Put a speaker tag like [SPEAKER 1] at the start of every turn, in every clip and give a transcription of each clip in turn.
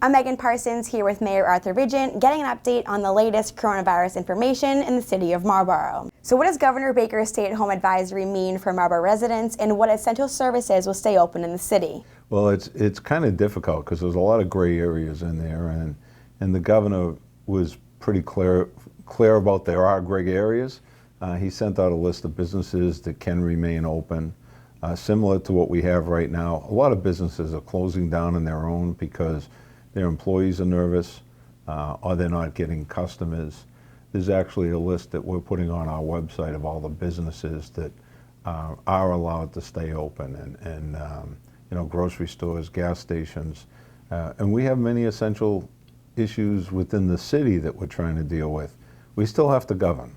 [SPEAKER 1] I'm Megan Parsons here with Mayor Arthur Vigent, getting an update on the latest coronavirus information in the city of Marlborough. So what does Governor Baker's stay-at-home advisory mean for Marlborough residents, and what essential services will stay open in the city?
[SPEAKER 2] Well, it's kind of difficult because there's a lot of gray areas in there, and the governor was pretty clear about there are gray areas. He sent out a list of businesses that can remain open, similar to what we have right now. A lot of businesses are closing down on their own because their employees are nervous or they're not getting customers. There's actually a list that we're putting on our website of all the businesses that are allowed to stay open, and you know, grocery stores, gas stations, and we have many essential issues within the city that we're trying to deal with. We still have to govern.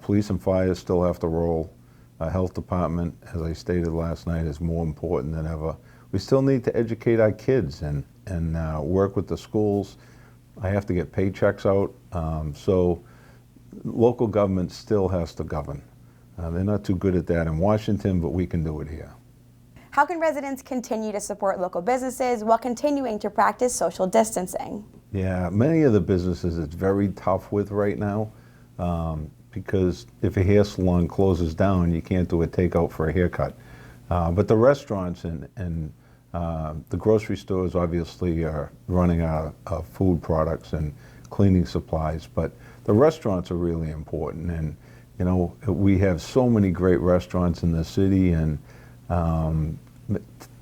[SPEAKER 2] Police and fire still have to roll. Health department, as I stated last night, is more important than ever. We still need to educate our kids and work with the schools. I have to get paychecks out, so local government still has to govern. They're not too good at that in Washington, but we can do it here.
[SPEAKER 1] How can residents continue to support local businesses while continuing to practice social distancing?
[SPEAKER 2] Yeah, many of the businesses it's very tough with right now, because if a hair salon closes down, you can't do a takeout for a haircut. But the restaurants and the grocery stores obviously are running out of food products and cleaning supplies, but the restaurants are really important. And you know, we have so many great restaurants in the city, and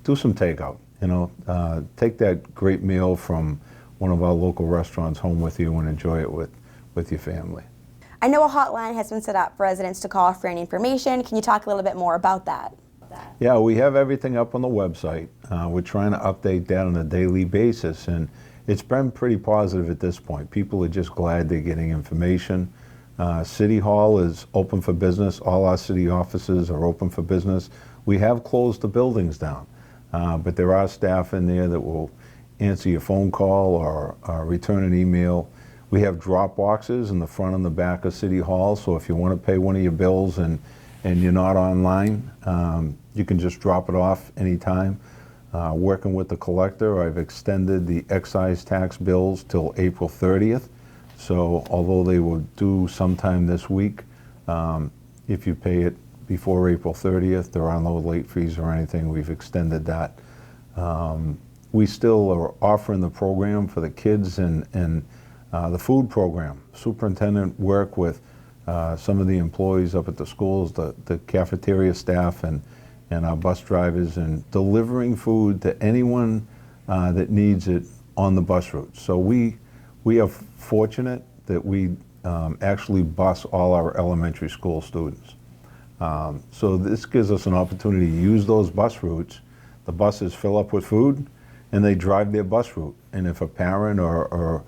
[SPEAKER 2] do some takeout. You know, take that great meal from one of our local restaurants home with you and enjoy it with your family.
[SPEAKER 1] I know a hotline has been set up for residents to call for any information. Can you talk a little bit more about that?
[SPEAKER 2] Yeah, we have everything up on the website. We're trying to update that on a daily basis, and it's been pretty positive at this point. People are just glad they're getting information. City Hall is open for business. All our city offices are open for business. We have closed the buildings down, but there are staff in there that will answer your phone call or return an email. We have drop boxes in the front and the back of City Hall, so if you want to pay one of your bills and you're not online, you can just drop it off anytime. Working with the collector, I've extended the excise tax bills till April 30th. So although they will due sometime this week, if you pay it before April 30th, there are no late fees or anything. We've extended that. We still are offering the program for the kids and the food program. Superintendent work with some of the employees up at the schools, the cafeteria staff and our bus drivers, and delivering food to anyone that needs it on the bus route. So we are fortunate that we actually bus all our elementary school students. So this gives us an opportunity to use those bus routes. The buses fill up with food and they drive their bus route. And if a parent or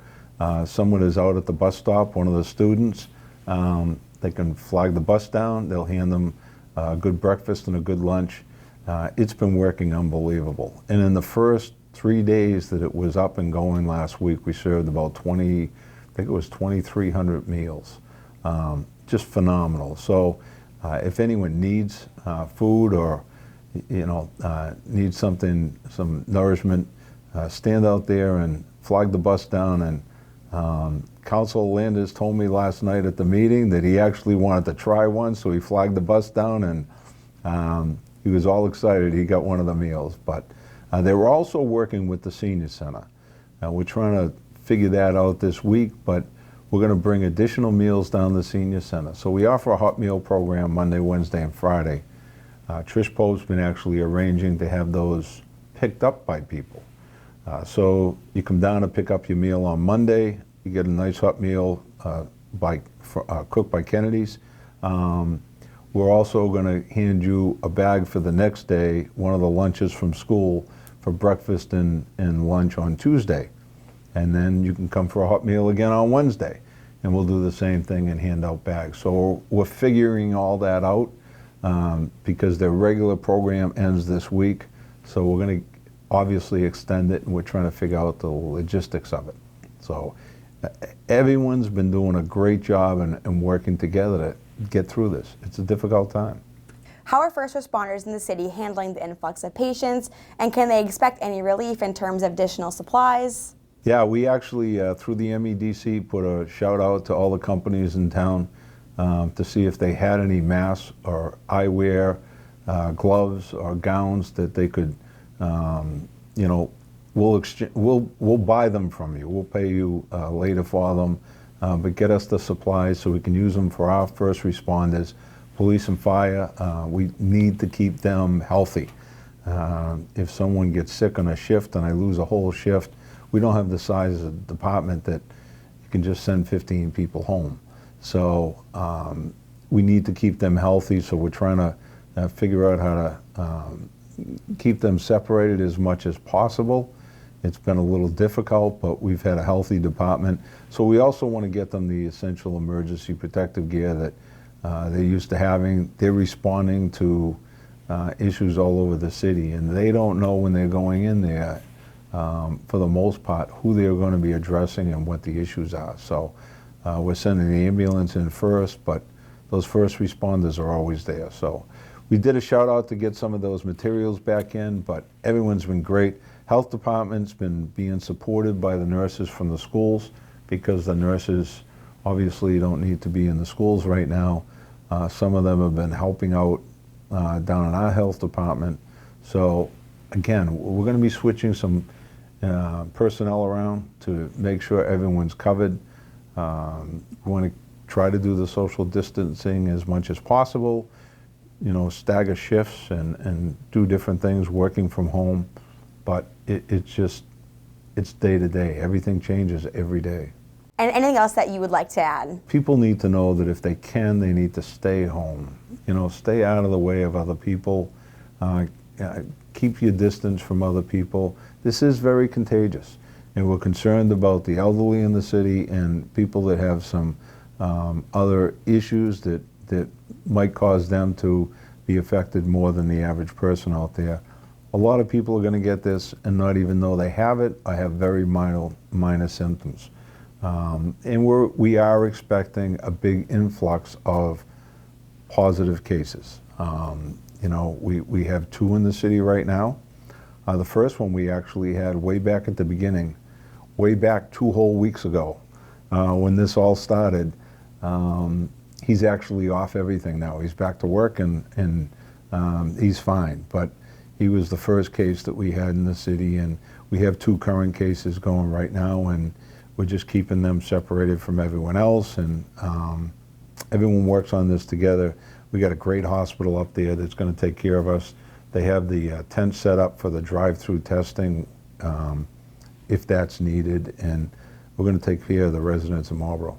[SPEAKER 2] someone is out at the bus stop, one of the students, they can flag the bus down, they'll hand them a good breakfast and a good lunch. It's been working unbelievable. And in the first 3 days that it was up and going last week, we served about 2,300 meals. Just phenomenal. So if anyone needs food or needs something, some nourishment, stand out there and flag the bus down. And Councilor Landers told me last night at the meeting that he actually wanted to try one, so he flagged the bus down, and he was all excited he got one of the meals. But they were also working with the senior center. We're trying to figure that out this week, but we're going to bring additional meals down to the senior center. So we offer a hot meal program Monday, Wednesday, and Friday. Trish Pope's been actually arranging to have those picked up by people. So you come down to pick up your meal on Monday, you get a nice hot meal cooked by Kennedy's. We're also going to hand you a bag for the next day, one of the lunches from school, for breakfast and lunch on Tuesday. And then you can come for a hot meal again on Wednesday. And we'll do the same thing and hand out bags. So we're figuring all that out because their regular program ends this week. So we're going to obviously extend it, and we're trying to figure out the logistics of it. So everyone's been doing a great job and working together to get through this. It's a difficult time.
[SPEAKER 1] How are first responders in the city handling the influx of patients, and can they expect any relief in terms of additional supplies?
[SPEAKER 2] Yeah, we actually, through the MEDC, put a shout out to all the companies in town to see if they had any masks or eyewear, gloves or gowns that they could, you know, we'll buy them from you. We'll pay you later for them, but get us the supplies so we can use them for our first responders, police and fire. We need to keep them healthy. If someone gets sick on a shift and I lose a whole shift, we don't have the size of the department that you can just send 15 people home. So we need to keep them healthy, so we're trying to figure out how to keep them separated as much as possible. It's been a little difficult, but we've had a healthy department. So we also want to get them the essential emergency protective gear that they're used to having. They're responding to issues all over the city, and they don't know when they're going in there, for the most part, who they're going to be addressing and what the issues are. So we're sending the ambulance in first, but those first responders are always there. So we did a shout out to get some of those materials back in, but everyone's been great. Health department's been being supported by the nurses from the schools, because the nurses obviously don't need to be in the schools right now. Some of them have been helping out down in our health department. So again, we're going to be switching some personnel around to make sure everyone's covered. We want to try to do the social distancing as much as possible, you know, stagger shifts and do different things, working from home. But it's day to day. Everything changes every day.
[SPEAKER 1] And anything else that you would like to add?
[SPEAKER 2] People need to know that if they can, they need to stay home. You know, stay out of the way of other people. Keep your distance from other people. This is very contagious, and we're concerned about the elderly in the city and people that have some other issues that might cause them to be affected more than the average person out there. A lot of people are going to get this and not even know they have it. I have very minor symptoms. And we are expecting a big influx of positive cases. You know, we have 2 in the city right now. The first one we actually had way back at the beginning, way back 2 whole weeks ago, when this all started. He's actually off everything now. He's back to work and he's fine. But he was the first case that we had in the city, and we have 2 current cases going right now, and we're just keeping them separated from everyone else, and everyone works on this together. We got a great hospital up there that's going to take care of us. They have the tent set up for the drive-through testing if that's needed, and we're going to take care of the residents of Marlboro.